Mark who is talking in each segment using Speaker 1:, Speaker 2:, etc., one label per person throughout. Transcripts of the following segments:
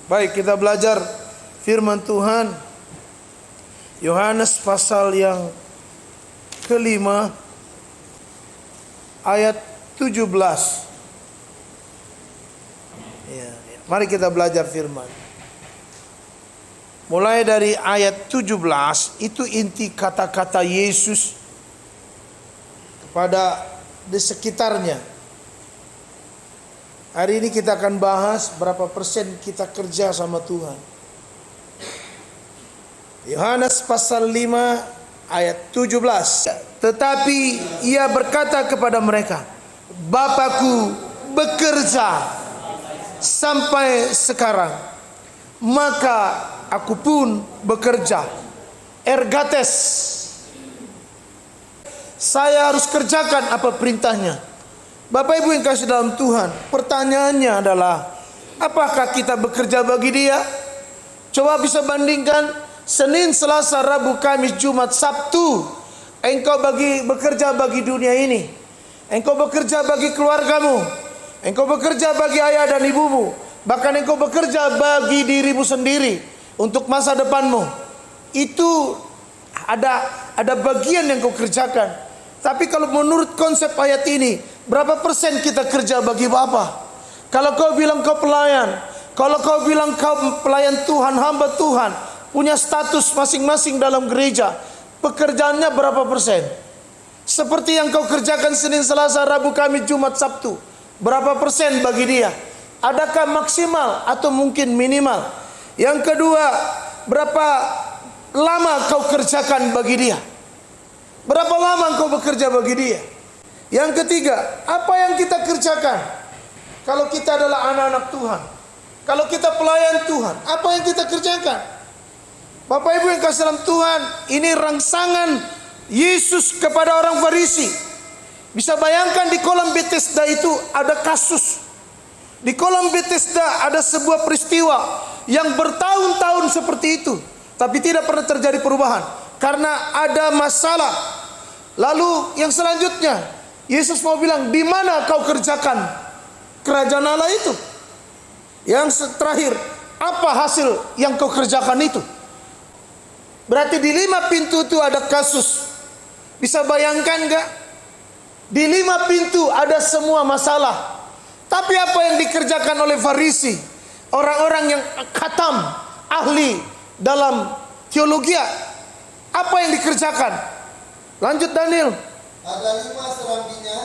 Speaker 1: Baik, kita belajar firman Tuhan. Yohanes pasal yang kelima ayat 17. Ya. Mari kita belajar firman. Mulai dari ayat 17, itu inti kata-kata Yesus kepada di sekitarnya. Hari ini kita akan bahas berapa persen kita kerja sama Tuhan. Yohanes pasal 5 ayat 17. Tetapi ia berkata kepada mereka, Bapakku bekerja sampai sekarang, maka aku pun bekerja. Ergates. Saya harus kerjakan apa perintahnya. Bapak Ibu yang kasih dalam Tuhan, pertanyaannya adalah, apakah kita bekerja bagi Dia? Coba bisa bandingkan Senin, Selasa, Rabu, Kamis, Jumat, Sabtu. Engkau bekerja bagi dunia ini. Engkau bekerja bagi keluargamu. Engkau bekerja bagi ayah dan ibumu. Bahkan engkau bekerja bagi dirimu sendiri untuk masa depanmu. Itu ada bagian yang kau kerjakan. Tapi kalau menurut konsep ayat ini, berapa persen kita kerja bagi Bapa? Kalau kau bilang kau pelayan, kalau kau bilang kau pelayan Tuhan, hamba Tuhan, punya status masing-masing dalam gereja, pekerjaannya berapa persen? Seperti yang kau kerjakan Senin, Selasa, Rabu, Kamis, Jumat, Sabtu, berapa persen bagi Dia? Adakah maksimal atau mungkin minimal? Yang kedua, berapa lama kau kerjakan bagi Dia? Berapa lama engkau bekerja bagi Dia? Yang ketiga, apa yang kita kerjakan? Kalau kita adalah anak-anak Tuhan, kalau kita pelayan Tuhan, apa yang kita kerjakan? Bapak Ibu yang kasih dalam Tuhan, ini rangsangan Yesus kepada orang Farisi. Bisa bayangkan di kolam Bethesda itu ada kasus. Di kolam Bethesda ada sebuah peristiwa yang bertahun-tahun seperti itu, tapi tidak pernah terjadi perubahan karena ada masalah. Lalu yang selanjutnya, Yesus mau bilang, di mana kau kerjakan kerajaan Allah itu? Yang terakhir, apa hasil yang kau kerjakan itu? Berarti di 5 pintu itu ada kasus. Bisa bayangkan gak? Di 5 pintu ada semua masalah. Tapi apa yang dikerjakan oleh Farisi, orang-orang yang khatam, ahli dalam teologi, apa yang dikerjakan? Lanjut Daniel.
Speaker 2: Ada 5 serambinya,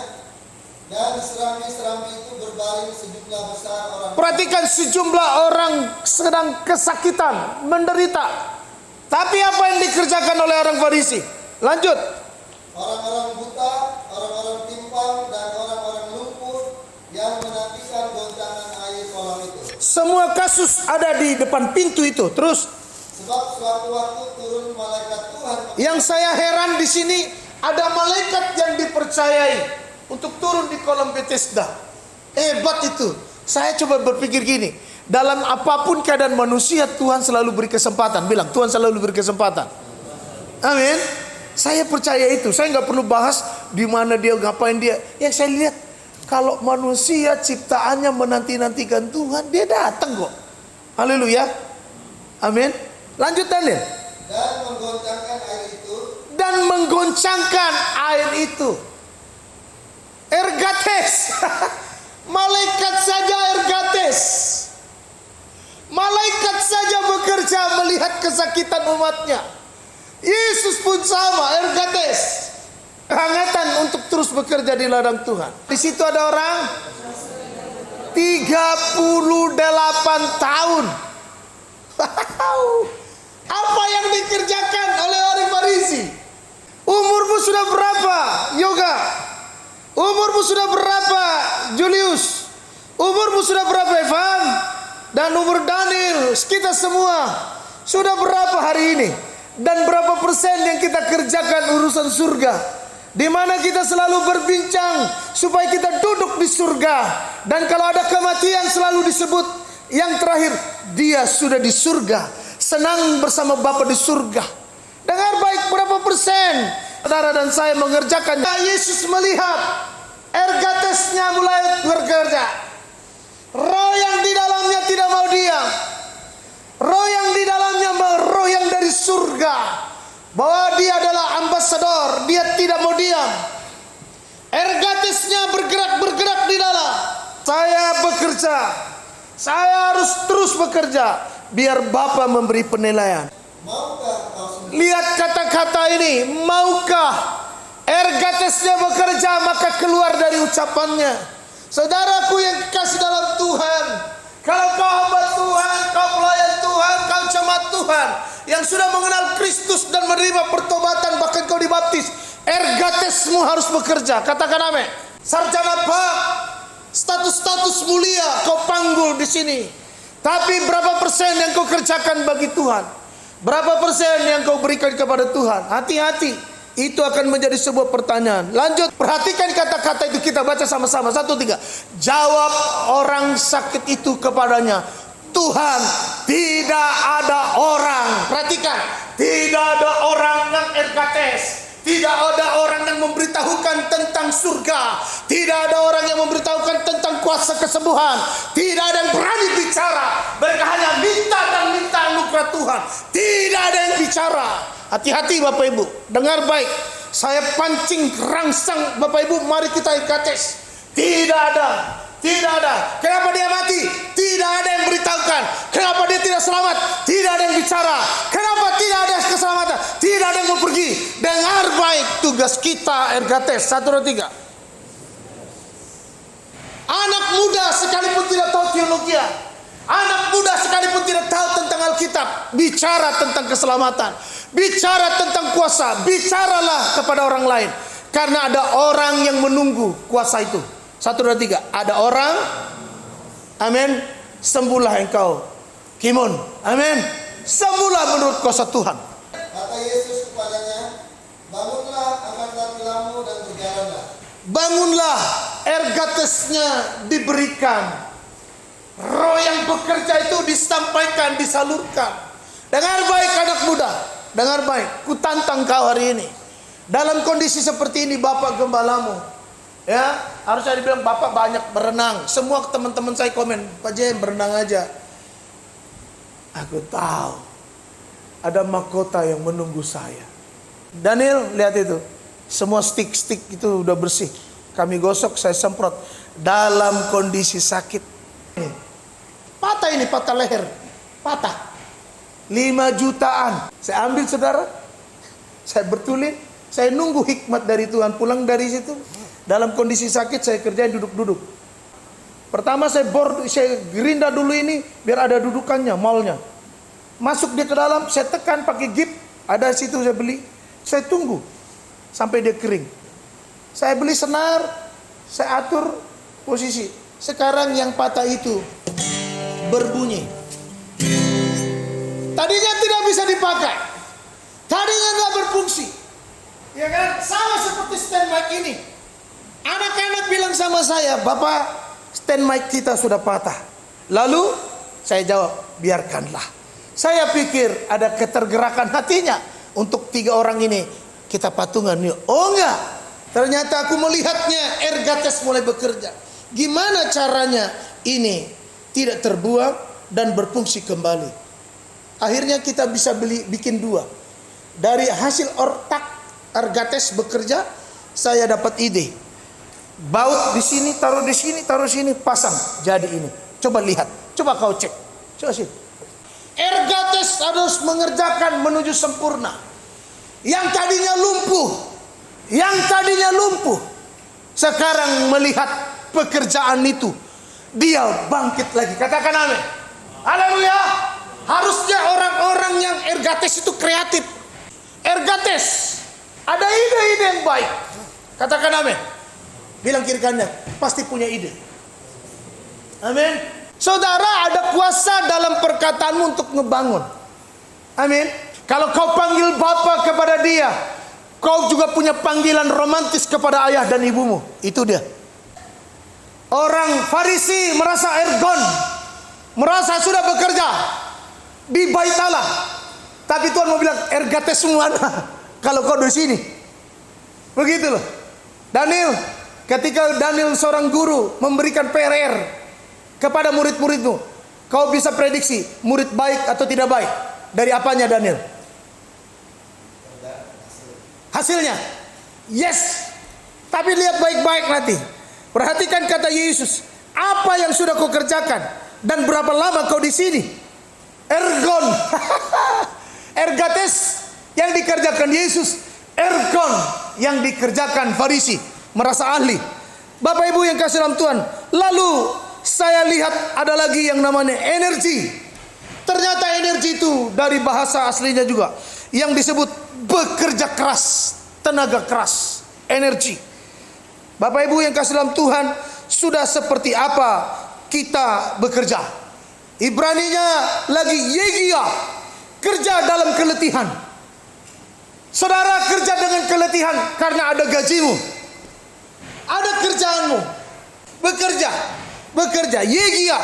Speaker 2: dan serambi-serambi itu berbaring sejumlah besar orang.
Speaker 1: Perhatikan, sejumlah orang sedang kesakitan, menderita. Tapi apa yang dikerjakan oleh orang Farisi? Lanjut.
Speaker 2: Orang-orang buta, orang-orang timpang, dan orang-orang lumpuh yang menantikan goncangan air kolam itu.
Speaker 1: Semua kasus ada di depan pintu itu. Terus,
Speaker 2: Sebab suatu waktu turun malaikat Tuhan.
Speaker 1: yang saya heran di sini, ada malaikat yang dipercayai untuk turun di kolam Bethesda. Hebat itu. Saya coba berpikir gini, dalam apapun keadaan manusia, Tuhan selalu beri kesempatan. Bilang, Tuhan selalu beri kesempatan. Amin. Saya percaya itu. Saya nggak perlu bahas di mana dia, ngapain dia. Yang saya lihat, kalau manusia ciptaannya menanti-nantikan Tuhan, dia datang kok. Haleluya. Amin. Lanjut Daniel.
Speaker 2: Dan menggoncangkan air itu.
Speaker 1: Dan menggoncangkan air itu. Ergates. Malaikat saja ergates. Malaikat saja bekerja melihat kesakitan umatnya. Yesus pun sama, ergates. Kehangatan untuk terus bekerja di ladang Tuhan. Di situ ada orang 38 tahun. Apa yang dikerjakan oleh orang Farisi? Umurmu sudah berapa, Yoga? Umurmu sudah berapa, Julius? Umurmu sudah berapa, Evan? Dan umur Daniel, kita semua sudah berapa hari ini? Dan berapa persen yang kita kerjakan urusan surga? Di mana kita selalu berbincang supaya kita duduk di surga. Dan kalau ada kematian selalu disebut yang terakhir, dia sudah di surga, senang bersama Bapa di surga. Dengar baik, berapa persen saudara dan saya mengerjakan. Yesus melihat ergatesnya mulai bekerja. Roh yang di dalamnya tidak mau diam. Roh yang di dalamnya roh yang dari surga. Bahwa dia adalah ambasador, dia tidak mau diam. Ergatesnya bergerak di dalam. Saya bekerja, saya harus terus bekerja, biar Bapa memberi penilaian.
Speaker 2: Maukah kau sendiri?
Speaker 1: Lihat kata-kata ini, maukah? Ergatesnya bekerja, maka keluar dari ucapannya. Saudaraku yang kekasih dalam Tuhan, kalau kau hamba Tuhan, kau pelayan Tuhan, kau jemaat Tuhan yang sudah mengenal Kristus dan menerima pertobatan, bahkan kau dibaptis, ergatesmu harus bekerja. Katakan amin. Sarjana Pak, status-status mulia kau panggul di sini. Tapi berapa persen yang kau kerjakan bagi Tuhan? Berapa persen yang kau berikan kepada Tuhan? Hati-hati. Itu akan menjadi sebuah pertanyaan. Lanjut, perhatikan kata-kata itu, kita baca sama-sama. 1, 3. Jawab orang sakit itu kepadanya, Tuhan, tidak ada orang. Perhatikan, tidak ada orang yang ergates. Tidak ada orang yang memberitahukan tentang surga. Tidak ada orang yang memberitahukan tentang kuasa kesembuhan. Tidak ada yang berani bicara. Mereka hanya minta dan minta anugerah Tuhan. Tidak ada yang bicara. Hati-hati Bapak Ibu, dengar baik. Saya pancing rangsang Bapak Ibu, mari kita ergates. Tidak ada. Tidak ada. Kenapa dia mati? Tidak ada yang beritahukan. Kenapa dia tidak selamat? Tidak ada yang bicara. Kenapa tidak ada keselamatan? Tidak ada yang mau pergi. Dengar baik, tugas kita ergates. 1, 2, 3. Anak muda sekalipun tidak tahu teologi, anak muda sekalipun tidak tahu tentang Alkitab, bicara tentang keselamatan, bicara tentang kuasa, bicaralah kepada orang lain. Karena ada orang yang menunggu kuasa itu. 1, 2, 3. Ada orang, amin, sembuhlah engkau, Kimon, amin, sembuhlah menurut kuasa Tuhan.
Speaker 2: Kata Yesus kepadanya, bangunlah, angkatlah tilammu dan berjalanlah.
Speaker 1: Bangunlah, ergatesnya diberikan. Roh yang bekerja itu disampaikan, disalurkan. Dengar baik anak muda, dengar baik, ku tantang kau hari ini. Dalam kondisi seperti ini, Bapak Gembalamu, ya, harus saya dibilang Bapak banyak berenang. Semua teman-teman saya komen, Pak Jen berenang aja. Aku tahu ada mahkota yang menunggu saya. Daniel, lihat itu, semua stick itu udah bersih. Kami gosok, saya semprot. Dalam kondisi sakit ini, patah leher, patah 5 jutaan. Saya ambil saudara, saya betulin, saya nunggu hikmat dari Tuhan. Pulang dari situ, dalam kondisi sakit saya kerjain duduk-duduk. Pertama saya gerinda dulu ini biar ada dudukannya, malnya. Masuk dia ke dalam, saya tekan pakai gip, ada situ saya beli. Saya tunggu sampai dia kering. Saya beli senar, saya atur posisi. Sekarang yang patah itu berbunyi. Tadinya tidak bisa dipakai, tadinya nggak berfungsi, ya kan? Sama seperti stand mic ini. Anak-anak bilang sama saya, Bapak, stand mic kita sudah patah. Lalu saya jawab, biarkanlah. Saya pikir ada ketergerakan hatinya untuk 3 orang ini kita patungan yuk. Oh enggak, ternyata aku melihatnya ergates mulai bekerja. Gimana caranya ini tidak terbuang dan berfungsi kembali? Akhirnya kita bisa bikin 2. Dari hasil otak ergates bekerja, saya dapat ide. Baut di sini, taruh di sini, taruh sini, pasang, jadi ini. Coba lihat, coba kau cek, coba sih. Ergates harus mengerjakan menuju sempurna. Yang tadinya lumpuh, sekarang melihat pekerjaan itu, dia bangkit lagi. Katakan amin. Haleluya. Harusnya orang-orang yang ergates itu kreatif. Ergates ada ide-ide yang baik. Katakan amin. Bilang kiri kanan, pasti punya ide. Amin. Saudara, ada kuasa dalam perkataanmu untuk ngebangun. Amin. Kalau kau panggil Bapa kepada dia, kau juga punya panggilan romantis kepada ayah dan ibumu. Itu dia. Orang Farisi merasa ergon, merasa sudah bekerja di Bait Allah. Tapi Tuhan mau bilang, ergates semua kalau kau di sini. Begitu loh. Daniel, ketika Daniel seorang guru memberikan PR kepada murid-muridmu, Kau bisa prediksi murid baik atau tidak baik? Dari apanya Daniel? Hasilnya. Yes. Tapi lihat baik-baik nanti. Perhatikan kata Yesus. Apa yang sudah kau kerjakan? Dan berapa lama kau di sini? Ergon. Ergates yang dikerjakan Yesus. Ergon yang dikerjakan Farisi. Merasa ahli. Bapak Ibu yang kasih dalam Tuhan. Lalu saya lihat ada lagi yang namanya energi. Ternyata energi itu dari bahasa aslinya juga. Yang disebut bekerja keras. Tenaga keras. Energi. Bapak Ibu yang kasih dalam Tuhan. Sudah seperti apa kita bekerja. Ibraninya lagi yegia. Kerja dalam keletihan. Saudara kerja dengan keletihan karena ada gajimu. Ada kerjaanmu. Bekerja. Yegia.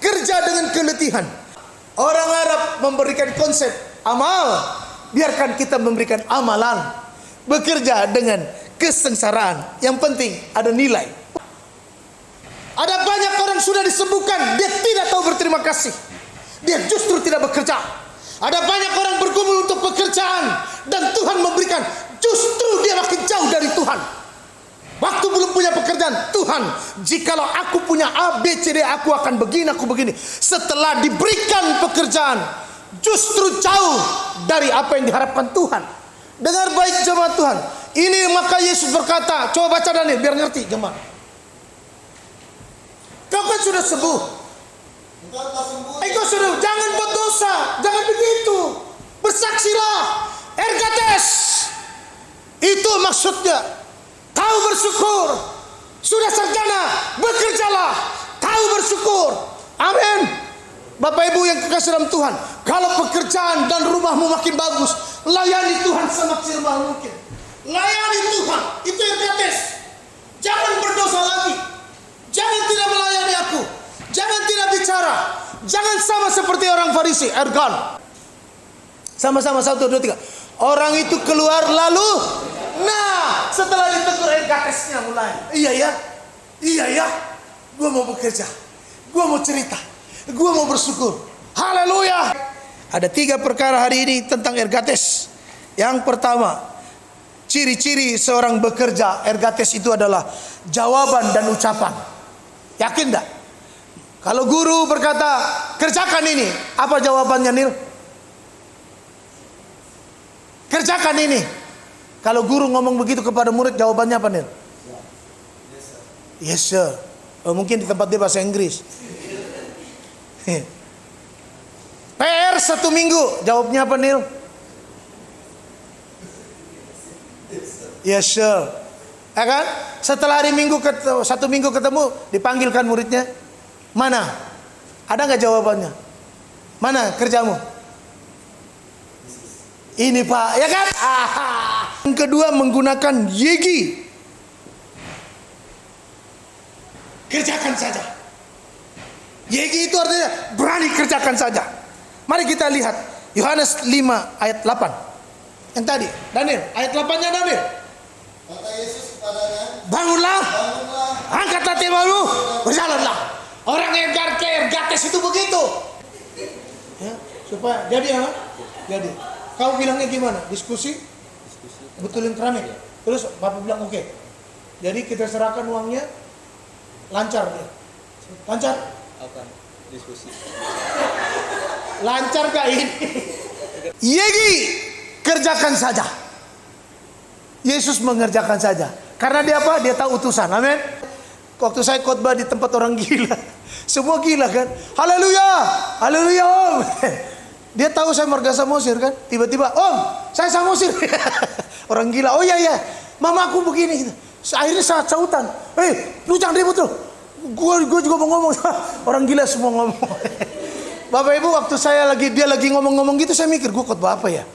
Speaker 1: Kerja dengan keletihan. Orang Arab memberikan konsep amal. Biarkan kita memberikan amalan. Bekerja dengan kesengsaraan. Yang penting ada nilai. Ada banyak orang sudah disembuhkan. Dia tidak tahu berterima kasih. Dia justru tidak bekerja. Ada banyak orang bergumul untuk pekerjaan. Dan Tuhan memberikan. Justru dia makin jauh dari Tuhan. Waktu belum punya pekerjaan, Tuhan, jikalau aku punya A, B, C, D, aku akan begini, aku begini. Setelah diberikan pekerjaan, justru jauh dari apa yang diharapkan Tuhan. Dengar baik jemaat Tuhan. Ini maka Yesus berkata, coba baca Daniel biar ngerti jemaat. Kau kan sudah sembuh. Engkau sudah, jangan buat dosa, jangan begitu. Bersaksilah, ergates. Itu maksudnya. Tahu bersyukur. Sudah sarjana, bekerjalah. Tahu bersyukur. Amin. Bapak Ibu yang kekasih dalam Tuhan, kalau pekerjaan dan rumahmu makin bagus, layani Tuhan semaksimal mungkin. Layani Tuhan. Itu yang tetes. Jangan berdosa lagi. Jangan tidak melayani aku. Jangan tidak bicara. Jangan sama seperti orang Farisi. Ergon. Sama-sama 1, 2, 3. Orang itu keluar lalu. Nah, setelah ditegur ergatesnya mulai. Iya ya. Gua mau bekerja. Gua mau cerita. Gua mau bersyukur. Haleluya. Ada 3 perkara hari ini tentang ergates. Yang pertama, ciri-ciri seorang bekerja. Ergates itu adalah jawaban dan ucapan. Yakin enggak? Kalau guru berkata, kerjakan ini. Apa jawabannya, Nil? Kerjakan ini. Kalau guru ngomong begitu kepada murid, jawabannya apa, Nil? Yes, sir. Oh, mungkin di tempat dia bahasa Inggris. PR 1 minggu, jawabnya apa, Nil? Yes, sir. Ya kan? Setelah hari Minggu 1 minggu ketemu, dipanggilkan muridnya. Mana? Ada nggak jawabannya? Mana kerjamu? Ini Pak, ya kan? Yang kedua menggunakan yegi. Kerjakan saja. Yegi itu artinya berani kerjakan saja. Mari kita lihat Yohanes 5 ayat 8. Yang tadi, Daniel, ayat 8-nya Daniel.
Speaker 2: Kata Yesus kepadanya,
Speaker 1: Bangunlah, angkatlah temamu, berjalanlah. Orang yang ergates itu begitu. Ya, supaya jadi apa? Jadi. Kau bilangnya gimana? Diskusi? Betulin keramik. Terus Bapak bilang oke. Jadi kita serahkan uangnya, lancar dia. Lancar?
Speaker 3: Apa? Diskusi.
Speaker 1: Lancar gak ini? Yegi, kerjakan saja. Yesus mengerjakan saja. Karena dia apa? Dia tahu utusan. Amin. Waktu saya khotbah di tempat orang gila, semua gila kan? Haleluya, haleluya Om. Dia tahu saya marga Samosir kan? Tiba-tiba, Om, saya Samosir. Orang gila, oh iya, mama aku begini. Gitu. Akhirnya saya sautan, lu jangan ribut lu. Gue juga mau ngomong. Orang gila semua ngomong. Bapak Ibu, waktu dia lagi ngomong-ngomong gitu, saya mikir, gue khotbah apa ya?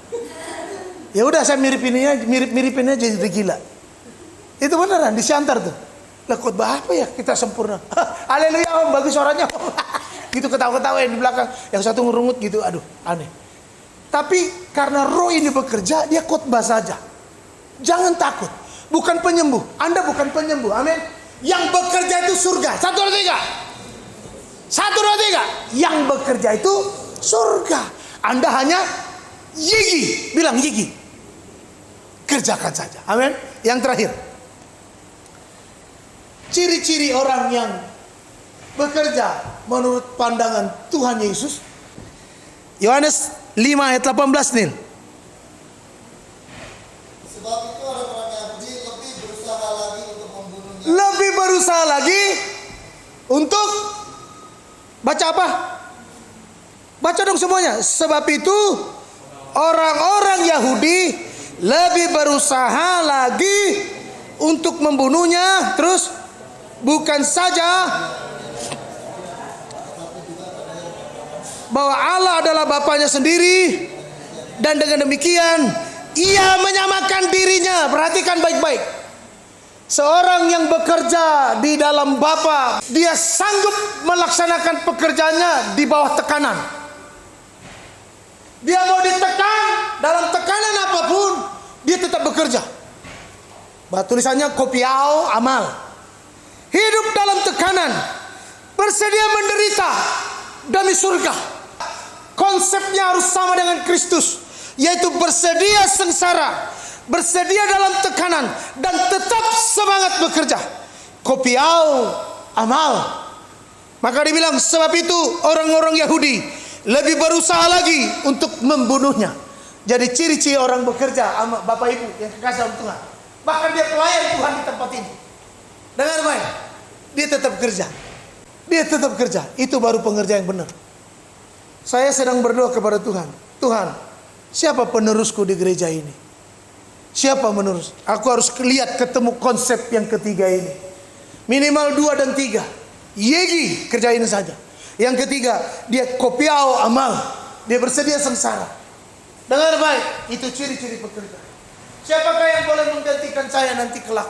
Speaker 1: Ya udah saya miripin aja jadi gila. Itu beneran di Siantar tuh. Lah khotbah apa ya? Kita sempurna. Haleluya Om, bagus suaranya Om. Gitu ketawa-ketawa yang di belakang, yang satu ngerungut gitu, aduh aneh. Tapi karena roh ini bekerja, dia khotbah saja. Jangan takut, bukan penyembuh. Anda bukan penyembuh, amin. Yang bekerja itu surga. 1, 2, 3. 1, 2, 3. Yang bekerja itu surga. Anda hanya yigi. Bilang yigi. Kerjakan saja. Amin. Yang terakhir. Ciri-ciri orang yang bekerja menurut pandangan Tuhan Yesus. Yohanes 5 ayat 18 nih.
Speaker 2: Sebab itu orang-orang Yahudi lebih berusaha lagi untuk membunuhnya.
Speaker 1: Lebih berusaha lagi untuk baca apa? Baca dong semuanya. Sebab itu orang-orang Yahudi lebih berusaha lagi untuk membunuhnya. Terus bukan saja bahwa Allah adalah Bapanya sendiri, dan dengan demikian ia menyamakan dirinya. Perhatikan baik-baik. Seorang yang bekerja di dalam Bapa, dia sanggup melaksanakan pekerjaannya di bawah tekanan. Dia mau ditekan, dalam tekanan apapun dia tetap bekerja. Tulisannya kopiau amal. Hidup dalam tekanan, bersedia menderita demi surga. Konsepnya harus sama dengan Kristus, yaitu bersedia sengsara, bersedia dalam tekanan, dan tetap semangat bekerja. Kopiau amal. Maka dibilang, sebab itu orang-orang Yahudi lebih berusaha lagi untuk membunuhnya. Jadi ciri-ciri orang bekerja, Bapak Ibu yang kekasih dalam Tuhan, bahkan dia pelayan Tuhan di tempat ini. Dengar baik, dia tetap kerja. Dia tetap kerja. Itu baru pengerja yang benar. Saya sedang berdoa kepada Tuhan. Tuhan, siapa penerusku di gereja ini? Siapa menerus? Aku harus lihat, ketemu konsep yang ketiga ini. Minimal 2 dan 3. Yegi, kerjain saja. Yang ketiga, dia kopiau amal. Dia bersedia sengsara. Dengar baik, itu ciri-ciri pekerja. Siapakah yang boleh menggantikan saya nanti kelak?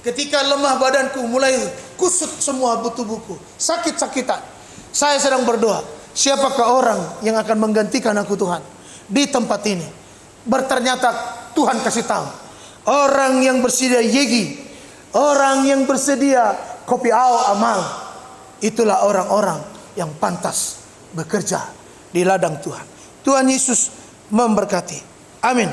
Speaker 1: Ketika lemah badanku, mulai kusut semua tubuhku, sakit-sakitan. Saya sedang berdoa. Siapakah orang yang akan menggantikan aku Tuhan di tempat ini? Berternyata Tuhan kasih tahu, orang yang bersedia yegi, orang yang bersedia kopiau amal, itulah orang-orang yang pantas bekerja di ladang Tuhan. Tuhan Yesus memberkati. Amin.